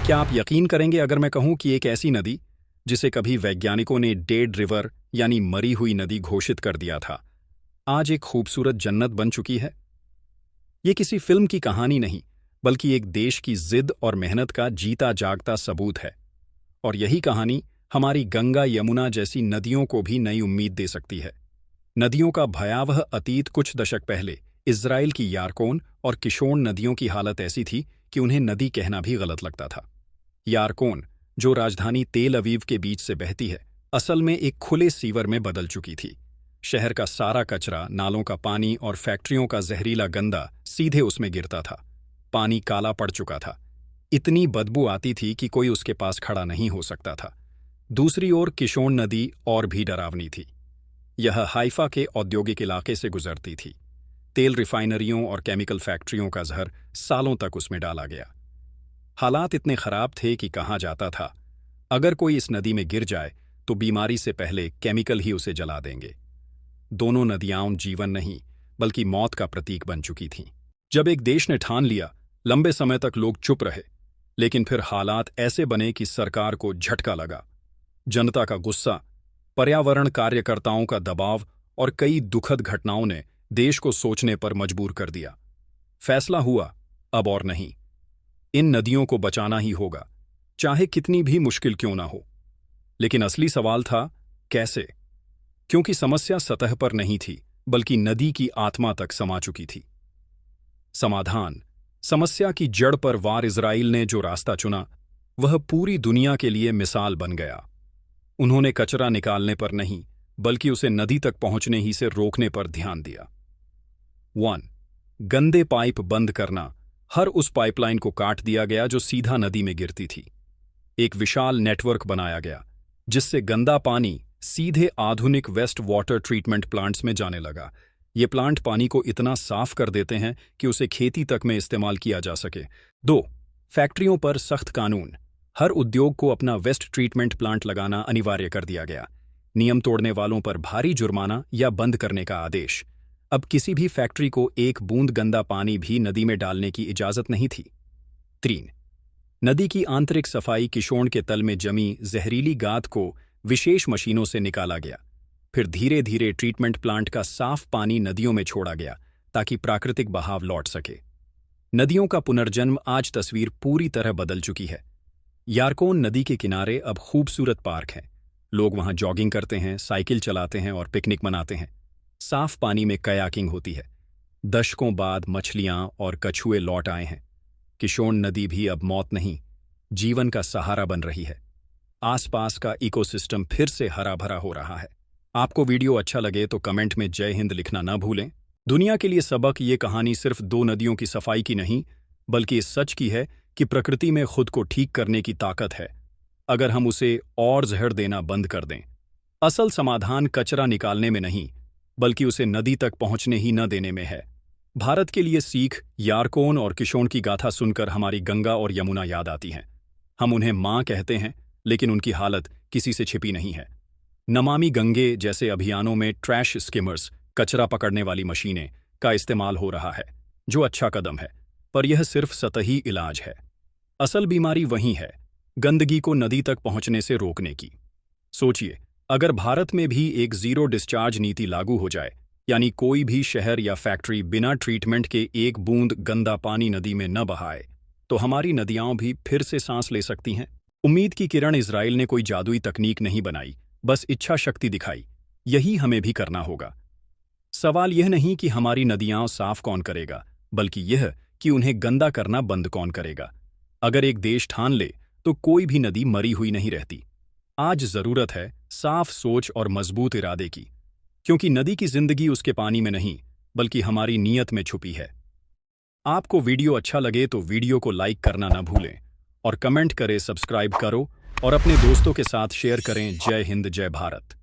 क्या आप यकीन करेंगे अगर मैं कहूं कि एक ऐसी नदी जिसे कभी वैज्ञानिकों ने डेड रिवर यानी मरी हुई नदी घोषित कर दिया था, आज एक खूबसूरत जन्नत बन चुकी है। ये किसी फिल्म की कहानी नहीं, बल्कि एक देश की जिद और मेहनत का जीता जागता सबूत है। और यही कहानी हमारी गंगा यमुना जैसी नदियों को भी नई उम्मीद दे सकती है। नदियों का भयावह अतीत कुछ दशक पहले इज़राइल की यारकोन और किशोन नदियों की हालत ऐसी थी कि उन्हें नदी कहना भी गलत लगता था। यारकोन, जो राजधानी तेल अवीव के बीच से बहती है, असल में एक खुले सीवर में बदल चुकी थी। शहर का सारा कचरा, नालों का पानी और फैक्ट्रियों का जहरीला गंदा सीधे उसमें गिरता था। पानी काला पड़ चुका था। इतनी बदबू आती थी कि कोई उसके पास खड़ा नहीं हो सकता था। दूसरी ओर किशोन नदी और भी डरावनी थी। यह हाइफा के औद्योगिक इलाके से गुजरती थी। तेल रिफाइनरियों और केमिकल फैक्ट्रियों का जहर सालों तक उसमें डाला गया। हालात इतने खराब थे कि कहा जाता था, अगर कोई इस नदी में गिर जाए तो बीमारी से पहले केमिकल ही उसे जला देंगे। दोनों नदियां जीवन नहीं, बल्कि मौत का प्रतीक बन चुकी थीं। जब एक देश ने ठान लिया, लंबे समय तक लोग चुप रहे, लेकिन फिर हालात ऐसे बने कि सरकार को झटका लगा। जनता का गुस्सा, पर्यावरण कार्यकर्ताओं का दबाव और कई दुखद घटनाओं ने देश को सोचने पर मजबूर कर दिया। फैसला हुआ, अब और नहीं। इन नदियों को बचाना ही होगा, चाहे कितनी भी मुश्किल क्यों ना हो। लेकिन असली सवाल था, कैसे? क्योंकि समस्या सतह पर नहीं थी, बल्कि नदी की आत्मा तक समा चुकी थी। समाधान: समस्या की जड़ पर वार इज़राइल ने जो रास्ता चुना, वह पूरी दुनिया के लिए मिसाल बन गया। उन्होंने कचरा निकालने पर नहीं, बल्कि उसे नदी तक पहुंचने ही से रोकने पर ध्यान दिया। 1. गंदे पाइप बंद करना। हर उस पाइपलाइन को काट दिया गया जो सीधा नदी में गिरती थी। एक विशाल नेटवर्क बनाया गया, जिससे गंदा पानी सीधे आधुनिक वेस्ट वाटर ट्रीटमेंट प्लांट्स में जाने लगा। ये प्लांट पानी को इतना साफ कर देते हैं कि उसे खेती तक में इस्तेमाल किया जा सके। 2. फैक्ट्रियों पर सख्त कानून। हर उद्योग को अपना वेस्ट ट्रीटमेंट प्लांट लगाना अनिवार्य कर दिया गया। नियम तोड़ने वालों पर भारी जुर्माना या बंद करने का आदेश। अब किसी भी फैक्ट्री को एक बूंद गंदा पानी भी नदी में डालने की इजाजत नहीं थी। 3. नदी की आंतरिक सफाई। किशोन के तल में जमी जहरीली गाद को विशेष मशीनों से निकाला गया। फिर धीरे धीरे ट्रीटमेंट प्लांट का साफ पानी नदियों में छोड़ा गया, ताकि प्राकृतिक बहाव लौट सके। नदियों का पुनर्जन्म। आज तस्वीर पूरी तरह बदल चुकी है। यारकोन नदी के किनारे अब खूबसूरत पार्क हैं। लोग वहां जॉगिंग करते हैं, साइकिल चलाते हैं और पिकनिक मनाते हैं। साफ पानी में कयाकिंग होती है। दशकों बाद मछलियां और कछुए लौट आए हैं। किशोन नदी भी अब मौत नहीं, जीवन का सहारा बन रही है। आसपास का इकोसिस्टम फिर से हरा भरा हो रहा है। आपको वीडियो अच्छा लगे तो कमेंट में जय हिंद लिखना ना भूलें। दुनिया के लिए सबक: ये कहानी सिर्फ 2 नदियों की सफाई की नहीं, बल्कि इस सच की है कि प्रकृति में खुद को ठीक करने की ताकत है, अगर हम उसे और जहर देना बंद कर दें। असल समाधान कचरा निकालने में नहीं, बल्कि उसे नदी तक पहुंचने ही न देने में है। भारत के लिए सीख: यारकोन और किशोन की गाथा सुनकर हमारी गंगा और यमुना याद आती हैं। हम उन्हें मां कहते हैं, लेकिन उनकी हालत किसी से छिपी नहीं है। नमामि गंगे जैसे अभियानों में ट्रैश स्किमर्स, कचरा पकड़ने वाली मशीनें का इस्तेमाल हो रहा है, जो अच्छा कदम है, पर यह सिर्फ सतही इलाज है। असल बीमारी वहीं है, गंदगी को नदी तक पहुंचने से रोकने की। सोचिए, अगर भारत में भी एक जीरो डिस्चार्ज नीति लागू हो जाए, यानी कोई भी शहर या फैक्ट्री बिना ट्रीटमेंट के एक बूंद गंदा पानी नदी में न बहाए, तो हमारी नदियां भी फिर से सांस ले सकती हैं। उम्मीद की किरण। इज़राइल ने कोई जादुई तकनीक नहीं बनाई, बस इच्छा शक्ति दिखाई। यही हमें भी करना होगा। सवाल यह नहीं कि हमारी नदियां साफ कौन करेगा, बल्कि यह कि उन्हें गंदा करना बंद कौन करेगा। अगर एक देश ठान ले, तो कोई भी नदी मरी हुई नहीं रहती। आज जरूरत है साफ सोच और मजबूत इरादे की, क्योंकि नदी की जिंदगी उसके पानी में नहीं, बल्कि हमारी नीयत में छुपी है। आपको वीडियो अच्छा लगे तो वीडियो को लाइक करना ना भूलें, और कमेंट करें, सब्सक्राइब करो और अपने दोस्तों के साथ शेयर करें। जय हिंद, जय भारत।